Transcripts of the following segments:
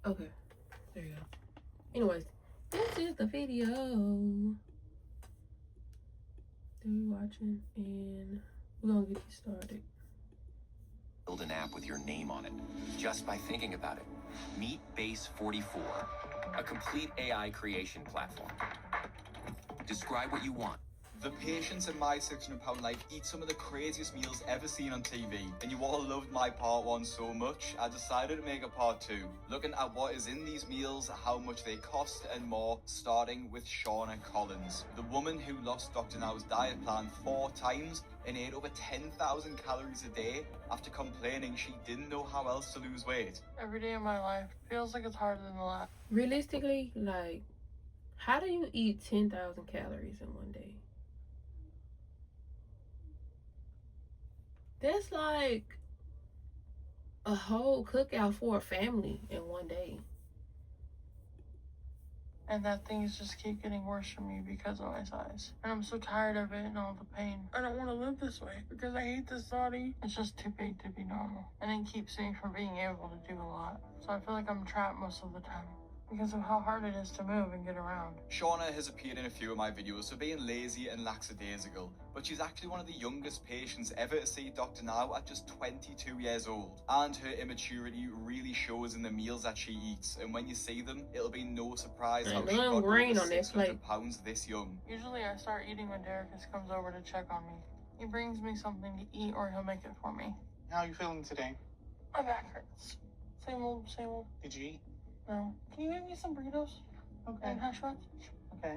Okay, there you go. Anyways, this is the video that we're watching, and we're gonna get you started. Build an app with your name on it, just by thinking about it. Meet Base 44, a complete AI creation platform. Describe what you want. The patients in my £600 life eat some of the craziest meals ever seen on TV, and you all loved my part 1 so much, I decided to make a part 2, looking at what is in these meals, how much they cost, and more, starting with Shauna Collins, the woman who lost Dr. Now's diet plan 4 times and ate over 10,000 calories a day after complaining she didn't know how else to lose weight. Every day of my life feels like it's harder than the last. Realistically, like, how do you eat 10,000 calories in one day? That's like a whole cookout for a family in one day. And that things just keep getting worse for me because of my size. And I'm so tired of it and all the pain. I don't want to live this way because I hate this body. It's just too big to be normal. And it keeps me from being able to do a lot. So I feel like I'm trapped most of the time because of how hard it is to move and get around. Shauna has appeared in a few of my videos for being lazy and lackadaisical, but she's actually one of the youngest patients ever to see Dr. Now at just 22 years old. And her immaturity really shows in the meals that she eats, and when you see them, it'll be no surprise how she got over 600 pounds this young. Usually I start eating when Derek comes over to check on me. He brings me something to eat or he'll make it for me. How are you feeling today? My back hurts. Same old, same old. Did you eat? No. Can you make me some burritos? Okay. And hash browns? Okay.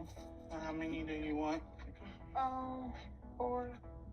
How many do you want? 4.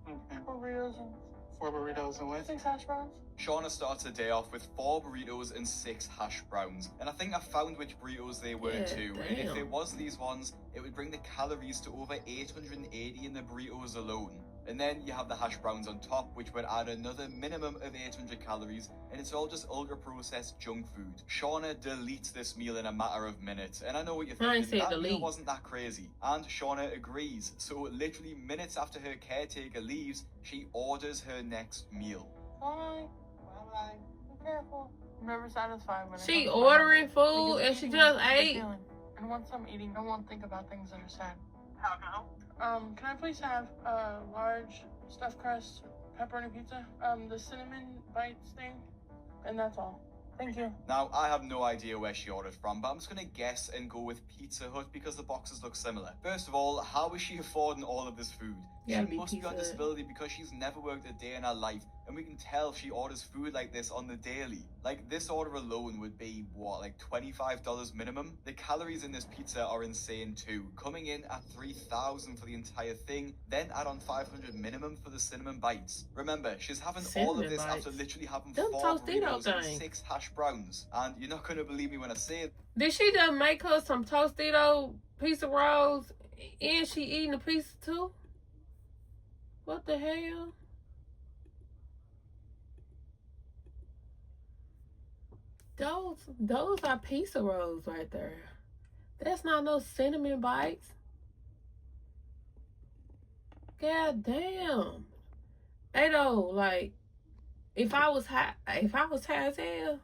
Okay. 4 burritos and 4 burritos and what? 6 hash browns. Shauna starts the day off with 4 burritos and 6 hash browns. And I think I found which burritos they were too. Damn. And if it was these ones, it would bring the calories to over 880 in the burritos alone. And then you have the hash browns on top, which would add another minimum of 800 calories, and it's all just ultra-processed junk food. Shauna deletes this meal in a matter of minutes, and I know what you're thinking, that meal wasn't that crazy. And Shauna agrees, so literally minutes after her caretaker leaves, she orders her next meal. Bye. Bye-bye. Be careful. I'm never satisfied when she ordering food and she just ate. And once I'm eating, I won't think about things that are sad. How now? Can I please have a large stuffed crust pepperoni pizza? The cinnamon bites thing, and that's all. Thank you. Now, I have no idea where she ordered from, but I'm just going to guess and go with Pizza Hut because the boxes look similar. First of all, how is she affording all of this food? She must be on disability because she's never worked a day in her life, and we can tell she orders food like this on the daily. Like, this order alone would be, what, like $25 minimum? The calories in this pizza are insane too, coming in at 3,000 for the entire thing, then add on 500 minimum for the cinnamon bites. Remember, she's having all of this after literally having 4 burritos and 6 hash browns, and you're not going to believe me when I say it. Did she just make her some Tostito pizza rolls and she eating the pizza too? What the hell? Those are pizza rolls right there. That's not no cinnamon bites. God damn. Hey though, like, if I was high as hell,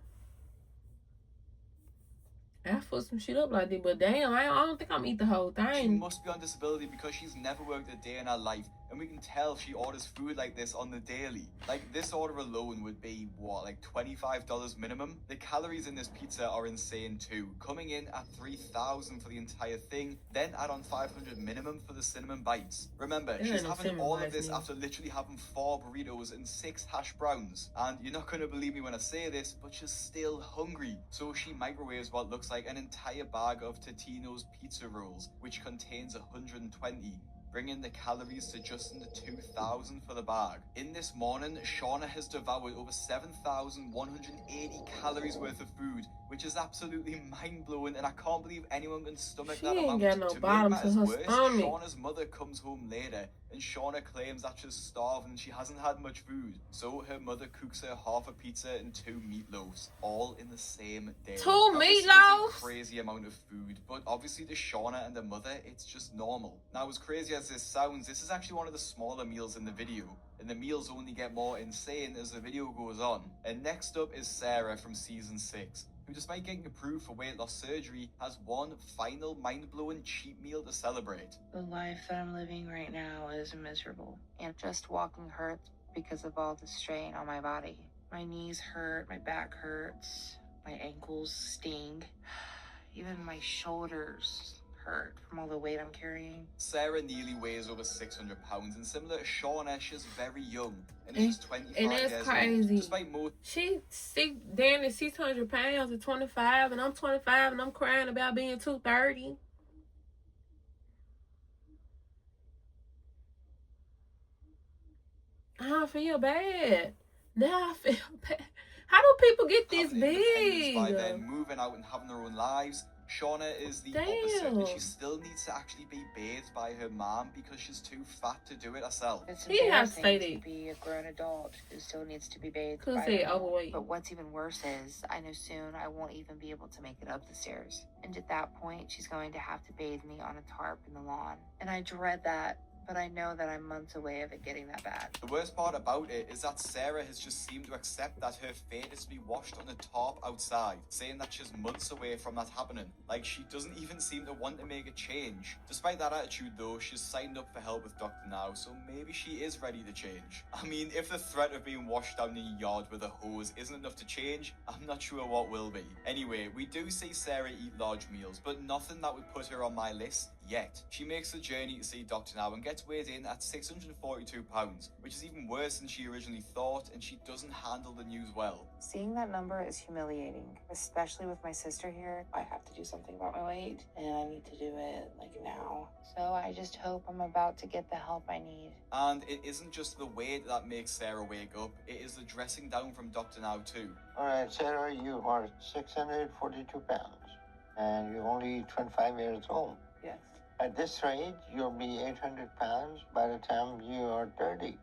I put some shit up like that, but damn, I don't think I'm eat the whole thing. She must be on disability because she's never worked a day in her life, and we can tell she orders food like this on the daily. Like, this order alone would be, what, like $25 minimum? The calories in this pizza are insane too, coming in at 3,000 for the entire thing, then add on 500 minimum for the cinnamon bites. Remember, she's having all of this after literally having 4 burritos and 6 hash browns. And you're not going to believe me when I say this, but she's still hungry. So she microwaves what looks like an entire bag of Totino's pizza rolls, which contains 120. Bringing the calories to just under 2,000 for the bag. In this morning, Shauna has devoured over 7,180 calories worth of food, which is absolutely mind-blowing, and I can't believe anyone can stomach that amount. Got no bottom to her stomach. Shauna's mother comes home later, and Shauna claims that she's starving and she hasn't had much food. So her mother cooks her half a pizza and 2 meatloafs, all in the same day. 2 meatloafs? A crazy amount of food, but obviously to Shauna and the mother, it's just normal. Now, as crazy as this sounds, this is actually one of the smaller meals in the video, and the meals only get more insane as the video goes on. And next up is Sarah from season 6. who, despite getting approved for weight loss surgery, has one final mind-blowing cheat meal to celebrate. The life that I'm living right now is miserable, and just walking hurts because of all the strain on my body. My knees hurt, my back hurts, my ankles sting, even my shoulders hurt from all the weight I'm carrying. Sarah nearly weighs over 600 pounds, and similar to Shauna, she's very young, and she's 25 and that's years crazy. old. Despite most Dan is 600 pounds at 25, and I'm 25, and I'm crying about being 230. I feel bad. Now I feel bad. How do people get this having independence big? by then moving out and having their own lives. Shauna is the opposite, and she still needs to actually be bathed by her mom because she's too fat to do it herself. It's He has embarrassing to to be a grown adult who still needs to be bathed Cause by they her mom. overweight. But what's even worse is I know soon I won't even be able to make it up the stairs. And at that point, she's going to have to bathe me on a tarp in the lawn. And I dread that, but I know that I'm months away of it getting that bad. The worst part about it is that Sarah has just seemed to accept that her fate is to be washed on a tarp outside, saying that she's months away from that happening. Like, she doesn't even seem to want to make a change. Despite that attitude though, she's signed up for help with Dr. Now, so maybe she is ready to change. I mean, if the threat of being washed down in your yard with a hose isn't enough to change, I'm not sure what will be. Anyway, we do see Sarah eat large meals, but nothing that would put her on my list yet. She makes the journey to see Dr. Now and gets weighed in at 642 pounds, which is even worse than she originally thought, and she doesn't handle the news well. Seeing that number is humiliating, especially with my sister here. I have to do something about my weight, and I need to do it like now. So I just hope I'm about to get the help I need. And it isn't just the weight that makes Sarah wake up, it is the dressing down from Dr. Now too. Alright, Sarah, you are 642 pounds, and you're only 25 years old. Yes. At this rate, you'll be 800 pounds by the time you are 30.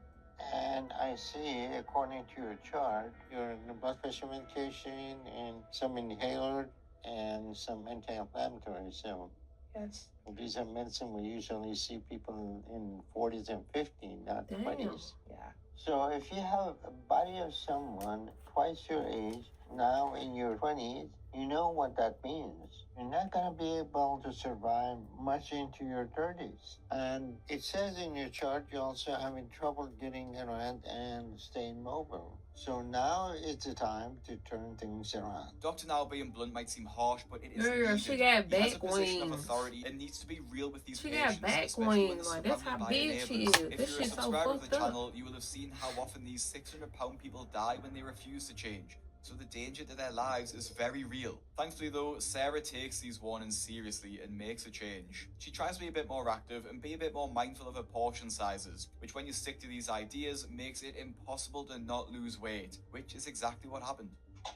And I see, according to your chart, you're on blood pressure medication and some inhaler and some anti-inflammatory. So Yes. these are medicine we usually see people in 40s and 50s, not Damn. 20s. Yeah. So if you have a body of someone twice your age, now in your 20s, you know what that means. You're not going to be able to survive much into your 30s. And it says in your chart you're also having trouble getting around and staying mobile. So now is the time to turn things around. Dr. Now being blunt might seem harsh, but it is Girl, needed. she got He has a back position of wings. authority and needs to be real with these She patients, got back especially when wings. they're Like, that's surrounded how by big their she neighbours. is. If This you're a shit's so subscriber of fucked the up. channel, you will have seen how often these 600-pound people die when they refuse to change. So the danger to their lives is very real. Thankfully though, Sarah takes these warnings seriously and makes a change. She tries to be a bit more active and be a bit more mindful of her portion sizes, which when you stick to these ideas makes it impossible to not lose weight, which is exactly what happened.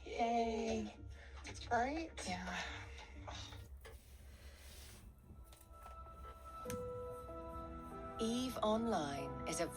Yay. Right? Yeah. EVE Online is a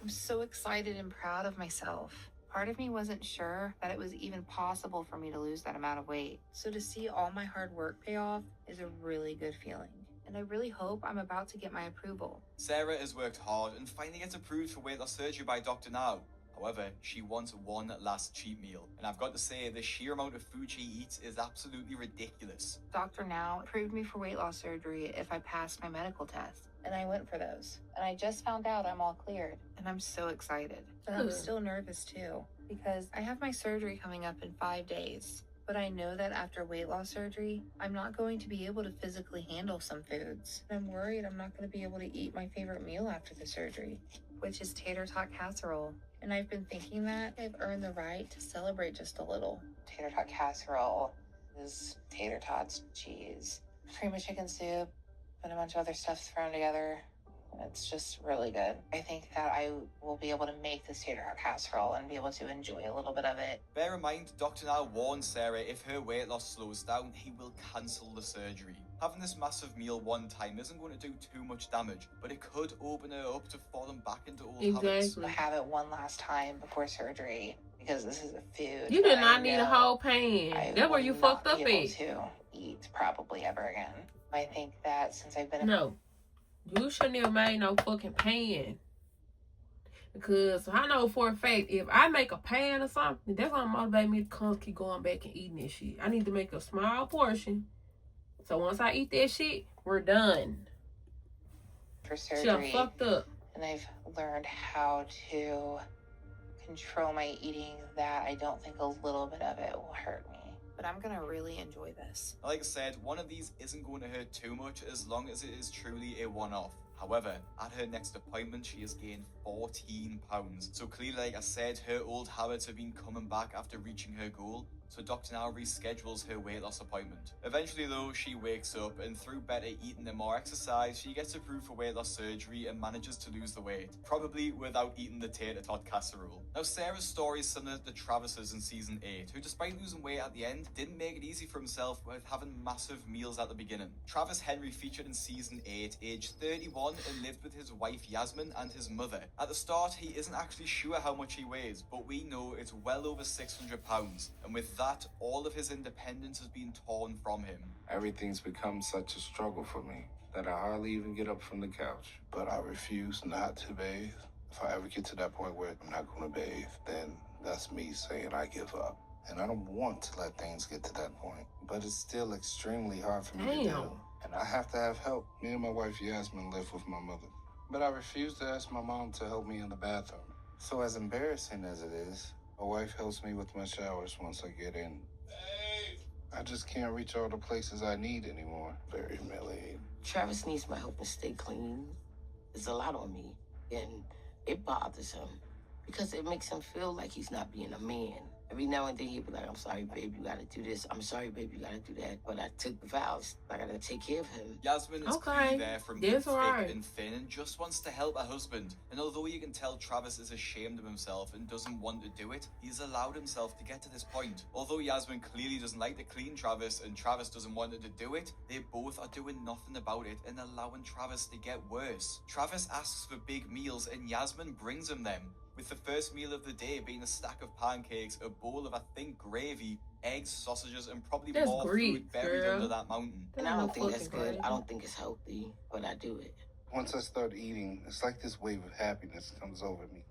I'm so excited and proud of myself. Part of me wasn't sure that it was even possible for me to lose that amount of weight. So to see all my hard work pay off is a really good feeling. And I really hope I'm about to get my approval. Sarah has worked hard and finally gets approved for weight loss surgery by Dr. Now. However, she wants one last cheat meal. And I've got to say, the sheer amount of food she eats is absolutely ridiculous. Dr. Now approved me for weight loss surgery if I passed my medical test. And I went for those. And I just found out I'm all cleared. And I'm so excited. But I'm Good. still nervous too. Because I have my surgery coming up in 5 days. But I know that after weight loss surgery, I'm not going to be able to physically handle some foods. And I'm worried I'm not going to be able to eat my favorite meal after the surgery, which is tater tot casserole. And I've been thinking that I've earned the right to celebrate just a little. Tater tot casserole is tater tots, cheese, cream of chicken soup, and a bunch of other stuff thrown together. It's just really good. I think that I will be able to make this tater tot casserole and be able to enjoy a little bit of it. Bear in mind, Dr. Now warns Sarah if her weight loss slows down, he will cancel the surgery. Having this massive meal one time isn't going to do too much damage, but it could open her up to falling back into old habits. Exactly. I have it one last time before surgery because this is a food. You did that not I need a know whole pan. I That's where will you not fucked up be able at. to eat probably ever again. I think that since I've been No. You shouldn't have made no fucking pan. Because I know for a fact, if I make a pan or something, that's gonna motivate me to keep going back and eating this shit. I need to make a small portion. So once I eat that shit, we're done. For She done surgery, fucked up. and I've learned how to control my eating that I don't think a little bit of it will hurt me. But I'm gonna really enjoy this. Like I said, one of these isn't going to hurt too much as long as it is truly a one-off. However, at her next appointment, she has gained 14 pounds. So clearly, like I said, her old habits have been coming back after reaching her goal. So Dr. now reschedules her weight loss appointment. Eventually though, she wakes up and through better eating and more exercise, she gets approved for weight loss surgery and manages to lose the weight. Probably without eating the tater tot casserole. Now Sarah's story is similar to Travis's in season 8, who despite losing weight at the end, didn't make it easy for himself with having massive meals at the beginning. Travis Henry featured in season 8, aged 31 and lived with his wife Yasmin and his mother. At the start, he isn't actually sure how much he weighs, but we know it's well over 600 pounds. And with that, all of his independence has been torn from him. Everything's become such a struggle for me that I hardly even get up from the couch. But I refuse not to bathe. If I ever get to that point where I'm not going to bathe, then that's me saying I give up. And I don't want to let things get to that point. But it's still extremely hard for me to do. And I have to have help. Me and my wife Yasmin live with my mother. But I refuse to ask my mom to help me in the bathroom. So as embarrassing as it is, my wife helps me with my showers once I get in. I just can't reach all the places I need anymore. Very humiliating. Travis needs my help to stay clean. It's a lot on me, and it bothers him because it makes him feel like he's not being a man. Every now and then he'll be like, I'm sorry, babe, you gotta do this. I'm sorry, babe, you gotta do that. But I took the vows. I gotta take care of him. Yasmin is clearly there from thick and thin and just wants to help her husband. And although you can tell Travis is ashamed of himself and doesn't want to do it, he's allowed himself to get to this point. Although Yasmin clearly doesn't like to clean Travis and Travis doesn't want her to do it, they both are doing nothing about it and allowing Travis to get worse. Travis asks for big meals and Yasmin brings him them. With the first meal of the day being a stack of pancakes, a bowl of, I think, gravy, eggs, sausages, and probably more food buried under that mountain. And I don't think that's good. I don't think it's healthy, but I do it. Once I start eating, it's like this wave of happiness comes over me.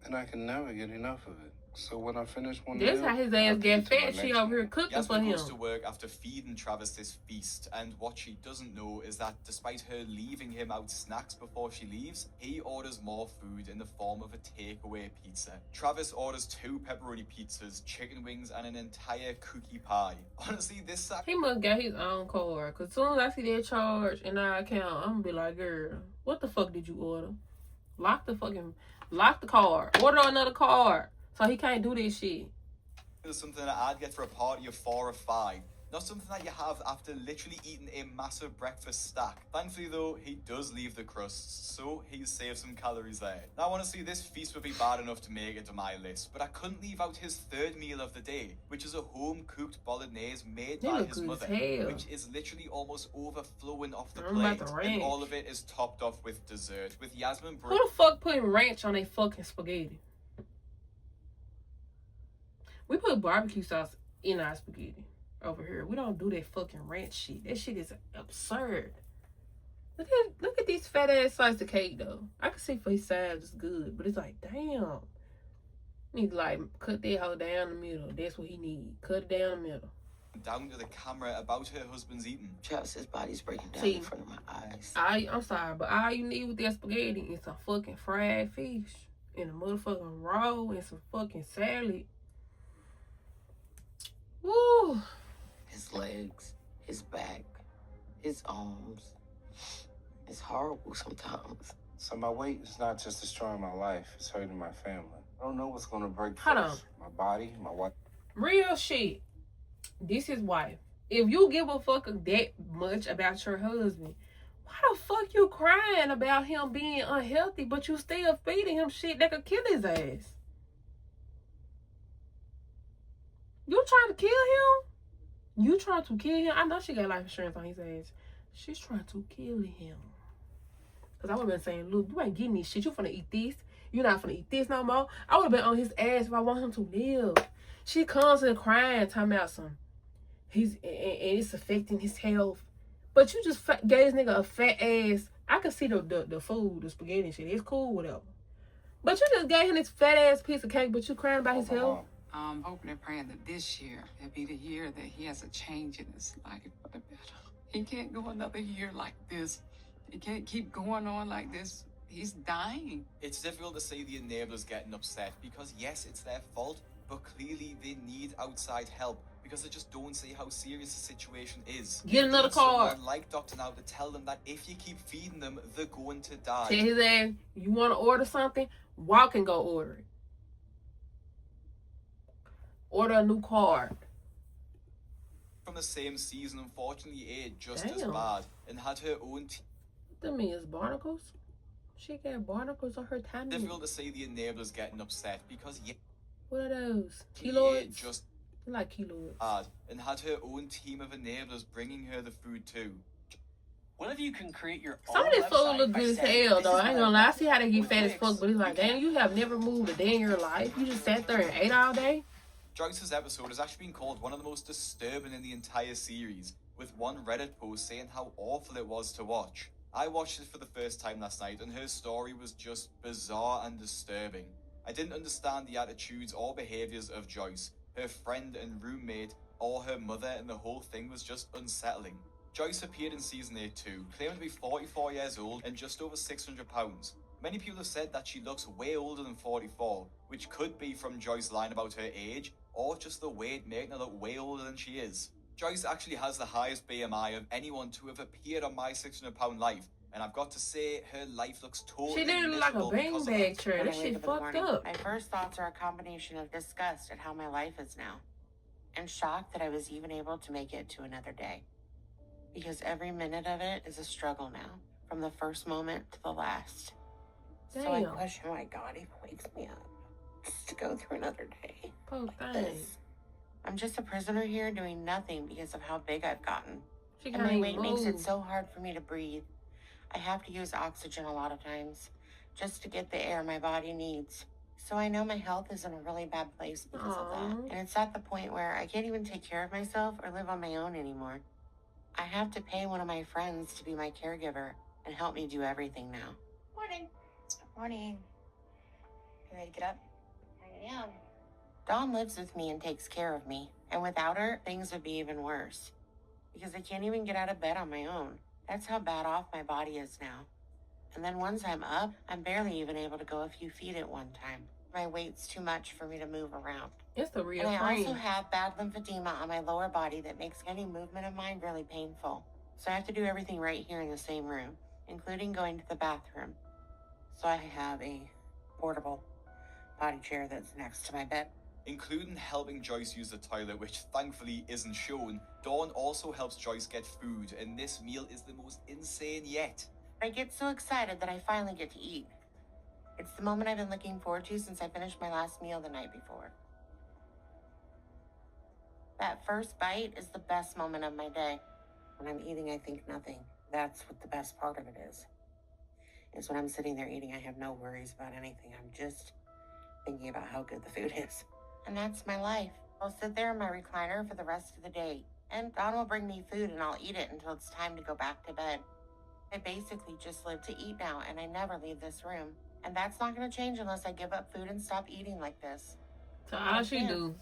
And I can never get enough of it. So when I finish one meal, that's how his ass get fat. She over here cooking Yasmin for him. goes to work after feeding Travis this feast, and what she doesn't know is that despite her leaving him out snacks before she leaves, he orders more food in the form of a takeaway pizza. Travis orders 2 pepperoni pizzas, chicken wings, and an entire cookie pie. Honestly, this he must got his own card, cause as soon as I see that charge in our account, I'm gonna be like, girl, what the fuck did you order? Lock the card. Order another card. So he can't do this shit. It's something that I'd get for a party of 4 or 5. Not something that you have after literally eating a massive breakfast stack. Thankfully though, he does leave the crusts, so he's saved some calories there. Now honestly, this feast would be bad enough to make it to my list, but I couldn't leave out his third meal of the day, which is a home-cooked bolognese made by his mother, which is literally almost overflowing off the plate, and all of it is topped off with dessert, with Yasmin. Who the fuck putting ranch on their fucking spaghetti? We put barbecue sauce in our spaghetti over here. We don't do that fucking ranch shit. That shit is absurd. Look at this fat ass slice of cake though. I can see for his size it's good, but it's like, damn. Need to like cut that hoe down the middle. That's what he need. Cut it down the middle. Down to the camera about her husband's eating. Travis's body's breaking down in front of my eyes. I'm sorry, but all you need with that spaghetti is some fucking fried fish and a motherfucking roll and some fucking salad. Woo! His legs, his back, his arms. It's horrible sometimes. So my weight is not just destroying my life, it's hurting my family. I don't know what's going to break Hold first. My body, my wife. Real shit. This is wife. If you give a fuck that much about your husband, why the fuck you crying about him being unhealthy, but you still feeding him shit that could kill his ass? You trying to kill him? You trying to kill him? I know she got life insurance on his ass. She's trying to kill him. Because I would have been saying, look, you ain't getting this shit. You finna eat this. You're not finna eat this no more. I would have been on his ass if I want him to live. She comes and crying, talking about some. And it's affecting his health. But you just gave this nigga a fat ass. I could see the food, the spaghetti and shit. It's cool, whatever. But you just gave him this fat ass piece of cake, but you crying about his health. I'm hoping and praying that this year will be the year that he has a change in his life for the better. He can't go another year like this. He can't keep going on like this. He's dying. It's difficult to see the enablers getting upset because yes, it's their fault, but clearly they need outside help because they just don't see how serious the situation is. Get another card. Someone like Dr. Now to tell them that if you keep feeding them, they're going to die. Tell his ass, you want to order something? Walk and go order it. Order a new card. From the same season, unfortunately, ate just as Damn. bad and had her own That means barnacles. She got barnacles on her tummy. difficult to see the enablers getting upset because yeah, What are those? ate Keloids? just I like keloids. bad and had her own team of enablers bringing her the food too. What if you can create your Some own of this food website look by good as saying, hell, "This though. is I ain't my gonna lie. I see how they website." get With fat as clicks, fuck, but it's like, you damn, you have never moved a day in your life. You just sat there and ate all day. Joyce's episode has actually been called one of the most disturbing in the entire series, with one Reddit post saying how awful it was to watch. I watched it for the first time last night and her story was just bizarre and disturbing. I didn't understand the attitudes or behaviours of Joyce, her friend and roommate, or her mother, and the whole thing was just unsettling. Joyce appeared in season 8 too, claiming to be 44 years old and just over 600 pounds. Many people have said that she looks way older than 44, which could be from Joyce's line about her age, or just the weight making her look way older than she is. Joyce actually has the highest BMI of anyone to have appeared on My 600 Pound Life, and I've got to say, her life looks totally She didn't look like a miserable because of beanbag that. tray. When This I wake shit up in the fucked morning, up. my first thoughts are a combination of disgust at how my life is now, and shock that I was even able to make it to another day. Because every minute of it is a struggle now, from the first moment to the last. So I Damn. question why God even wakes me up just to go through another day Poor like thing. this. I'm just a prisoner here doing nothing because of how big I've gotten. She And can't my even weight makes it move. so hard for me to breathe. I have to use oxygen a lot of times just to get the air my body needs. So I know my health is in a really bad place because of Aw. that. And it's at the point where I can't even take care of myself or live on my own anymore. I have to pay one of my friends to be my caregiver and help me do everything now. Morning. Morning. You ready to get up? I am. Dawn lives with me and takes care of me. And without her, things would be even worse. Because I can't even get out of bed on my own. That's how bad off my body is now. And then once I'm up, I'm barely even able to go a few feet at one time. My weight's too much for me to move around. It's the real And I also friend. have bad lymphedema on my lower body that makes any movement of mine really painful. So I have to do everything right here in the same room, including going to the bathroom. So I have a portable potty chair that's next to my bed. Including helping Joyce use the toilet, which thankfully isn't shown, Dawn also helps Joyce get food, and this meal is the most insane yet. I get so excited that I finally get to eat. It's the moment I've been looking forward to since I finished my last meal the night before. That first bite is the best moment of my day. When I'm eating, I think nothing. That's what the best part of it is. Is when I'm sitting there eating, I have no worries about anything. I'm just thinking about how good the food is. And that's my life. I'll sit there in my recliner for the rest of the day. And Dawn will bring me food and I'll eat it until it's time to go back to bed. I basically just live to eat now, and I never leave this room. And that's not going to change unless I give up food and stop eating like this. So all she do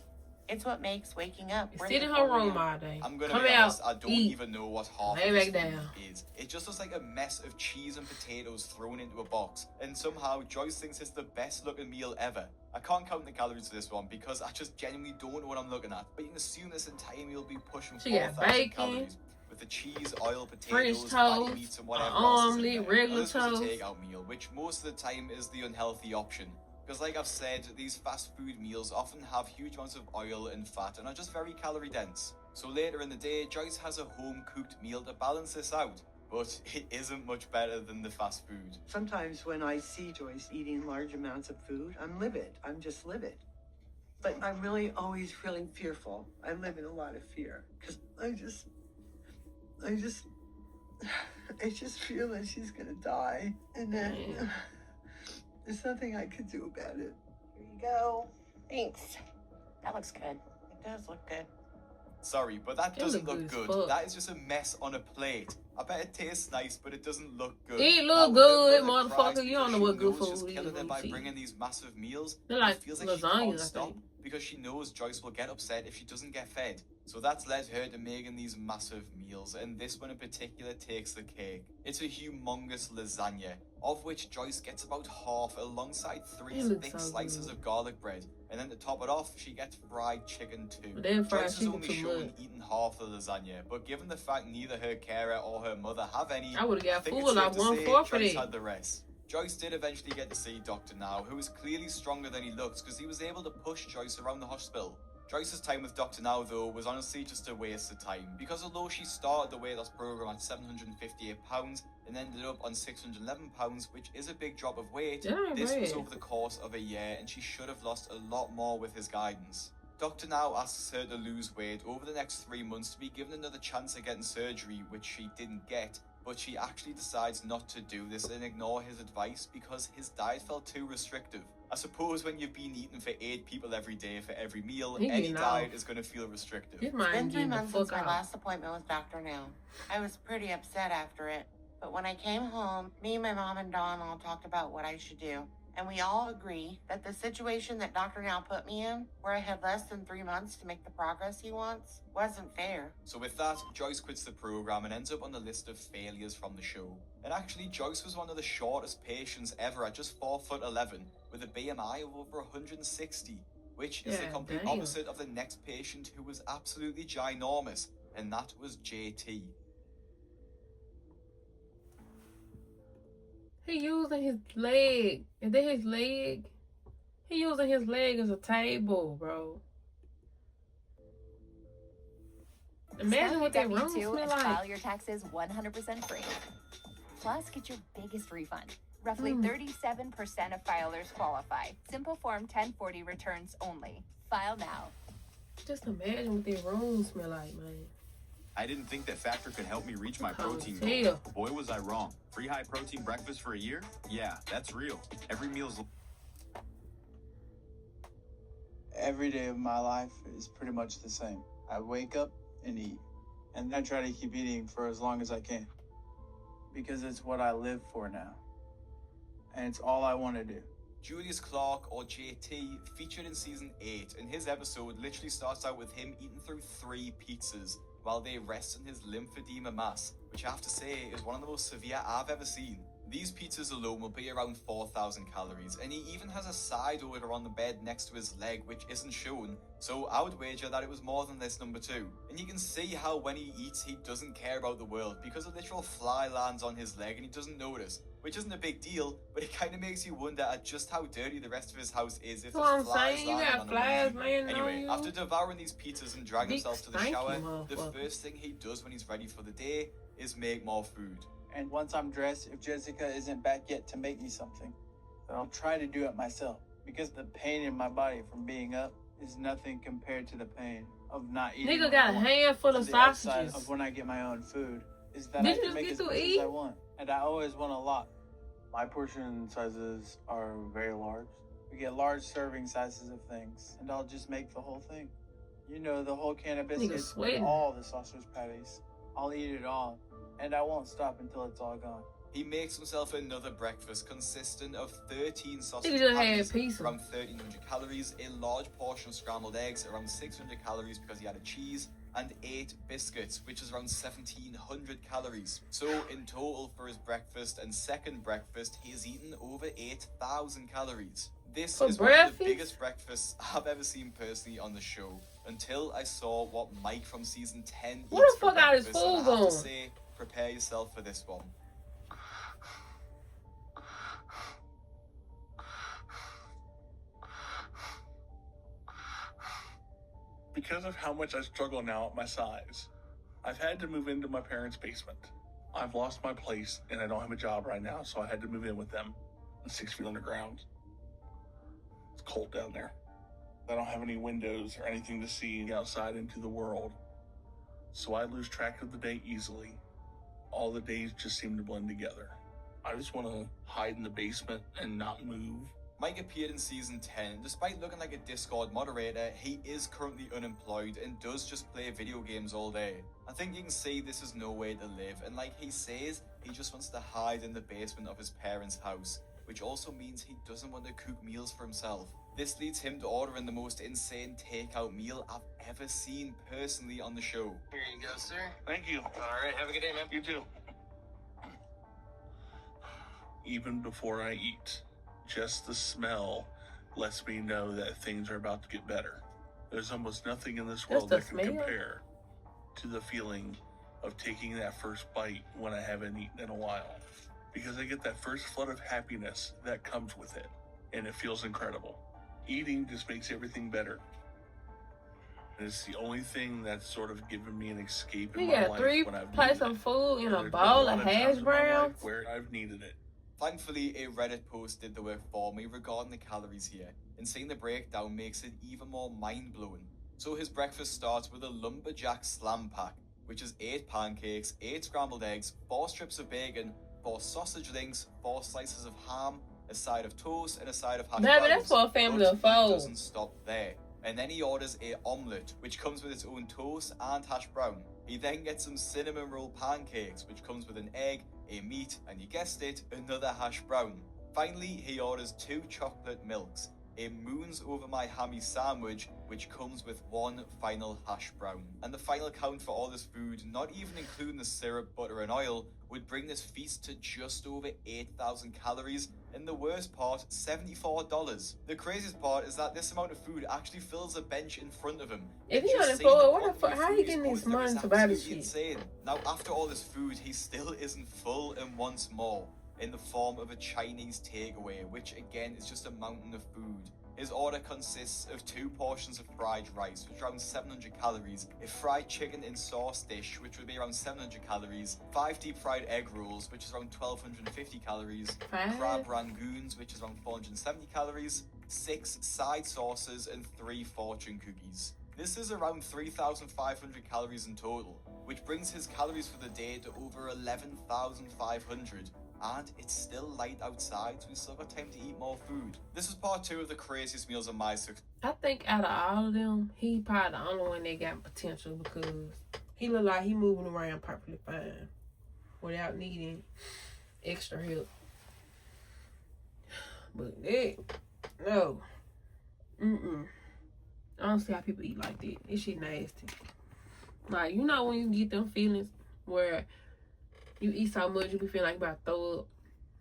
It's what makes waking up is worth sit in it her for me room now. all day. I'm gonna Come be honest, out, I don't eat. even know what half Lay of this back food down. is. It just looks like a mess of cheese and potatoes thrown into a box. And somehow Joyce thinks it's the best looking meal ever. I can't count the calories for this one because I just genuinely don't know what I'm looking at. But you can assume this entire meal will be pushing She got 4,000 bacon, calories. With the cheese, oil, French potatoes, fatty toast, meats, and whatever an else is in omelet, there. regular Now, this was a toast. takeout meal, which most of the time is the unhealthy option. Because like I've said, these fast food meals often have huge amounts of oil and fat and are just very calorie dense. So later in the day, Joyce has a home cooked meal to balance this out. But it isn't much better than the fast food. Sometimes when I see Joyce eating large amounts of food, I'm livid. I'm just livid. But I'm really always feeling fearful. I live in a lot of fear because I just feel that she's gonna die, and then there's nothing I could do about it. Here you go. Thanks. That looks good. It does look good. Sorry, but that It doesn't look look good good. as fuck. That is just a mess on a plate. I bet it tastes nice, but it doesn't look good. It Now, look her good, mother cries motherfucker. You don't know because what she good knows food she's is killing her on by TV. bringing these massive meals. They're like It feels like she lasagna, can't I stop think. because she knows Joyce will get upset if she doesn't get fed. So that's led her to making these massive meals, and this one in particular takes the cake. It's a humongous lasagna, of which Joyce gets about half alongside 3 It looks thick so slices good. of garlic bread. And then to top it off, she gets fried chicken too. But then fried Joyce is chicken only too shown much. eating half the lasagna, but given the fact neither her carer or her mother have any, I would've got think full it's safe like to 1/4 for Joyce that. had the rest. Joyce did eventually get to see Dr. Now, who was clearly stronger than he looks because he was able to push Joyce around the hospital. Joyce's time with Dr. Now, though, was honestly just a waste of time, because although she started the weight loss program at £758 and ended up on £611, which is a big drop of weight, That ain't this was bad. over the course of a year, and she should have lost a lot more with his guidance. Dr. Now asks her to lose weight over the next 3 months to be given another chance at getting surgery, which she didn't get, but she actually decides not to do this and ignore his advice because his diet felt too restrictive. I suppose when you've been eating for 8 people every day for every meal, He any getting diet off. is going to feel restrictive. His It's mind been 3 getting the months since fuck my out. last appointment with Dr. Now. I was pretty upset after it, but when I came home, me, my mom, and Dawn all talked about what I should do. And we all agree that the situation that Dr. Now put me in, where I had less than 3 months to make the progress he wants, wasn't fair. So with that, Joyce quits the program and ends up on the list of failures from the show. And actually, Joyce was one of the shortest patients ever at just 4'11", with a BMI of over 160, which is the Yeah, complete damn. opposite of the next patient who was absolutely ginormous, and that was JT. He using his leg. Is that his leg? He using his leg as a table, bro. Imagine what that room W2 smell and like. file your taxes 100% free. Plus, get your biggest refund. Roughly Mm. 37% of filers qualify. Simple Form 1040 returns only. File now. Just imagine what that room smell like, man. I didn't think that Factor could help me reach my Cold protein as goal. hell. Boy, was I wrong. Free high protein breakfast for a year? Yeah, that's real. Every meal's Every day of my life is pretty much the same. I wake up and eat, and I try to keep eating for as long as I can, because it's what I live for now, and it's all I want to do. Julius Clark, or JT, featured in season 8, and his episode literally starts out with him eating through 3 pizzas while they rest in his lymphedema mass, which I have to say is one of the most severe I've ever seen. These pizzas alone will be around 4,000 calories, and he even has a side order on the bed next to his leg, which isn't shown, so I would wager that it was more than this number 2. And you can see how when he eats, he doesn't care about the world, because a literal fly lands on his leg and he doesn't notice, which isn't a big deal, but it kind of makes you wonder at just how dirty the rest of his house is if That's what there's I'm flies saying. You landing got on flies him. laying on Anyway, you. after devouring these pizzas and dragging Big himself to the stanky shower, the motherfucker. first thing he does when he's ready for the day is make more food. And once I'm dressed, if Jessica isn't back yet to make me something, then I'll try to do it myself, because the pain in my body from being up is nothing compared to the pain of not eating. Nigga what got I a want. handful of And the upside sausages. of when I get my own food is that Did I you can just make get as to much as eat? I want, and I always want a lot. My portion sizes are very large. We get large serving sizes of things, and I'll just make the whole thing. You know, the whole can of Nigga biscuits sweating. and all the sausage patties. I'll eat it all, and I won't stop until it's all gone. He makes himself another breakfast consisting of 13 sausage Nigga just had patties, pizza. around 1,300 calories, a large portion of scrambled eggs, around 600 calories because he had a cheese, and 8 biscuits, which is around 1,700 calories. So in total for his breakfast and second breakfast, he has eaten over 8,000 calories. This For is one of the breakfast? biggest breakfasts I've ever seen personally on the show, until I saw what Mike from season 10 Where eats the for fuck are his breakfast, and I food have going? to say, prepare yourself for this one. Because of how much I struggle now at my size, I've had to move into my parents' basement. I've lost my place and I don't have a job right now, so I had to move in with them 6 feet underground. It's cold down there. I don't have any windows or anything to see outside into the world, so I lose track of the day easily. All the days just seem to blend together. I just want to hide in the basement and not move Mike appeared in season 10, and despite looking like a Discord moderator, he is currently unemployed and does just play video games all day. I think you can see this is no way to live, and like he says, he just wants to hide in the basement of his parents' house, which also means he doesn't want to cook meals for himself. This leads him to ordering the most insane takeout meal I've ever seen personally on the show. Here you go, sir. Thank you. All right, have a good day, man. You too. Even before I eat, just the smell lets me know that things are about to get better. There's almost nothing in this world that can compare to the feeling of taking that first bite when I haven't eaten in a while. Because I get that first flood of happiness that comes with it, and it feels incredible. Eating just makes everything better. And it's the only thing that's sort of given me an escape in You my got life 3 when I've plates needed of it. food in a There's been bowl lot of times hash in my life browns. where I've needed it. Thankfully, a Reddit post did the work for me regarding the calories here, and seeing the breakdown makes it even more mind-blowing. So his breakfast starts with a lumberjack slam pack, which is 8 pancakes, 8 scrambled eggs, 4 strips of bacon, 4 sausage links, 4 slices of ham, a side of toast, and a side of hash browns. Baby, that's for a family of But he 4. doesn't stop there. And then he orders a omelette, which comes with its own toast and hash brown. He then gets some cinnamon roll pancakes, which comes with an egg, a meat, and you guessed it, another hash brown. Finally, he orders 2 chocolate milks, a moons over my hammy sandwich, which comes with 1 final hash brown. And the final count for all this food, not even including the syrup, butter, and oil, would bring this feast to just over 8,000 calories, and the worst part, $74. The craziest part is that this amount of food actually fills a bench in front of him. If he Just unemployed, saying what the fuck? How food he he's getting this posted money is to buy this absolutely shit? insane. Now, after all this food, he still isn't full and wants more, in the form of a Chinese takeaway, which again is just a mountain of food. His order consists of 2 portions of fried rice, which is around 700 calories, a fried chicken in sauce dish, which would be around 700 calories, 5 deep fried egg rolls, which is around 1,250 calories, crab rangoons, which is around 470 calories, 6 side sauces, and 3 fortune cookies. This is around 3,500 calories in total, which brings his calories for the day to over 11,500. And it's still light outside, so we still got time to eat more food. This is part 2 of the craziest meals of my success. I think out of all of them, he probably the only one that got potential because he look like he moving around perfectly fine without needing extra help. But no. I don't see how people eat like that. This shit nasty. Like, you know when you get them feelings where you eat so much, you be feeling like you about to throw up.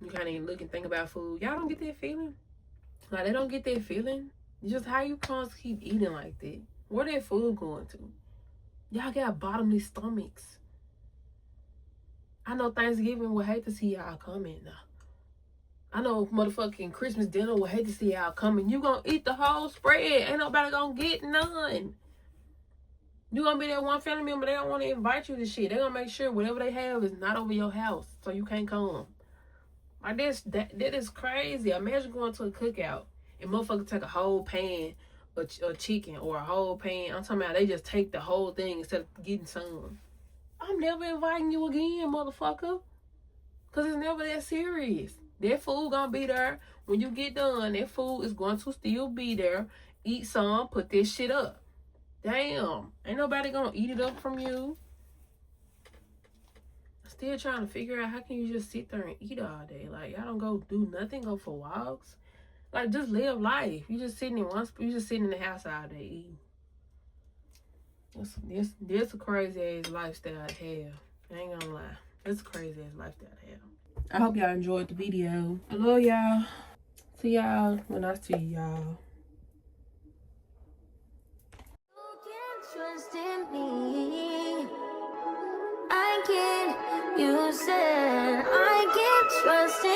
You can't even look and think about food. Y'all don't get that feeling? Like, they don't get that feeling? It's just how you constantly keep eating like that. Where that food going to? Y'all got bottomless stomachs. I know Thanksgiving would hate to see y'all coming now. I know motherfucking Christmas dinner would hate to see y'all coming. You gonna eat the whole spread. Ain't nobody gonna get none. You gonna be that one family member, they don't want to invite you to shit. They gonna make sure whatever they have is not over your house, so you can't come. Like that is crazy. Imagine going to a cookout and motherfuckers take a whole pan of chicken or a whole pan. I'm talking about they just take the whole thing instead of getting some. I'm never inviting you again, motherfucker. Cause it's never that serious. That food gonna be there. When you get done, that food is going to still be there. Eat some, put this shit up. Damn, ain't nobody gonna eat it up from you. Still trying to figure out how can you just sit there and eat all day? Like, y'all don't go do nothing, go for walks. Like, just live life. You just sitting in the house all day eating. This a crazy ass lifestyle to have. I ain't gonna lie. It's a crazy ass lifestyle to have. I hope y'all enjoyed the video. I love y'all. See y'all when I see y'all. Trust in me. I can't, you said I can't trust in